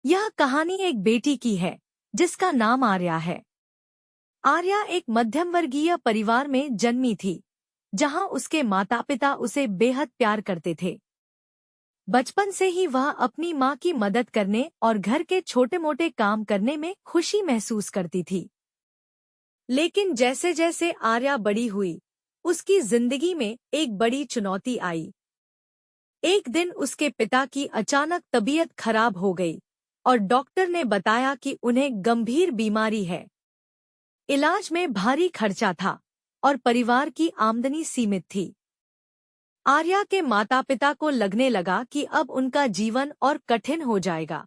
यह कहानी एक बेटी की है जिसका नाम आर्या है। आर्या एक मध्यम वर्गीय परिवार में जन्मी थी, जहां उसके माता पिता उसे बेहद प्यार करते थे। बचपन से ही वह अपनी मां की मदद करने और घर के छोटे मोटे काम करने में खुशी महसूस करती थी। लेकिन जैसे जैसे आर्या बड़ी हुई, उसकी जिंदगी में एक बड़ी चुनौती आई। एक दिन उसके पिता की अचानक तबीयत खराब हो गई और डॉक्टर ने बताया कि उन्हें गंभीर बीमारी है। इलाज में भारी खर्चा था और परिवार की आमदनी सीमित थी। आर्या के माता पिता को लगने लगा कि अब उनका जीवन और कठिन हो जाएगा।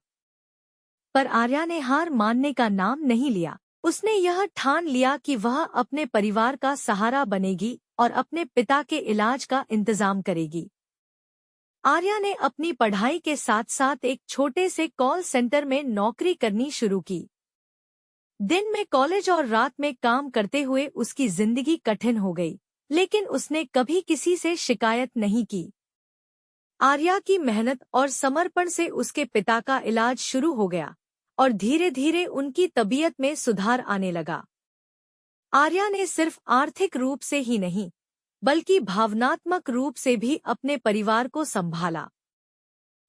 पर आर्या ने हार मानने का नाम नहीं लिया। उसने यह ठान लिया कि वह अपने परिवार का सहारा बनेगी और अपने पिता के इलाज का इंतजाम करेगी। आर्या ने अपनी पढ़ाई के साथ साथ एक छोटे से कॉल सेंटर में नौकरी करनी शुरू की। दिन में कॉलेज और रात में काम करते हुए उसकी जिंदगी कठिन हो गई, लेकिन उसने कभी किसी से शिकायत नहीं की। आर्या की मेहनत और समर्पण से उसके पिता का इलाज शुरू हो गया और धीरे धीरे उनकी तबीयत में सुधार आने लगा। आर्या ने सिर्फ आर्थिक रूप से ही नहीं, बल्कि भावनात्मक रूप से भी अपने परिवार को संभाला।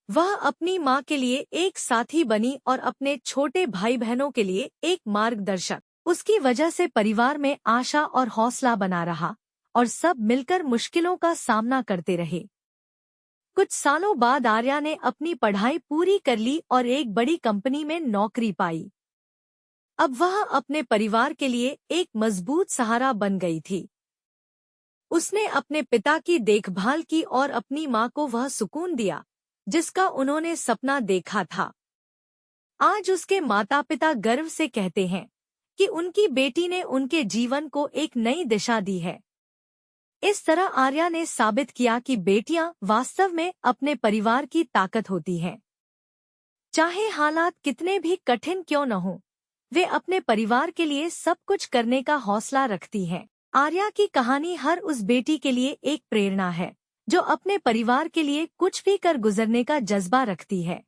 वह अपनी मां के लिए एक साथी बनी और अपने छोटे भाई बहनों के लिए एक मार्गदर्शक। उसकी वजह से परिवार में आशा और हौसला बना रहा और सब मिलकर मुश्किलों का सामना करते रहे। कुछ सालों बाद आर्या ने अपनी पढ़ाई पूरी कर ली और एक बड़ी कंपनी में नौकरी पाई। अब वह अपने परिवार के लिए एक मजबूत सहारा बन गई थी। उसने अपने पिता की देखभाल की और अपनी मां को वह सुकून दिया जिसका उन्होंने सपना देखा था। आज उसके माता पिता गर्व से कहते हैं कि उनकी बेटी ने उनके जीवन को एक नई दिशा दी है। इस तरह आर्या ने साबित किया कि बेटियां वास्तव में अपने परिवार की ताकत होती हैं। चाहे हालात कितने भी कठिन क्यों न हों, वे अपने परिवार के लिए सब कुछ करने का हौसला रखती हैं। आर्या की कहानी हर उस बेटी के लिए एक प्रेरणा है जो अपने परिवार के लिए कुछ भी कर गुजरने का जज्बा रखती है।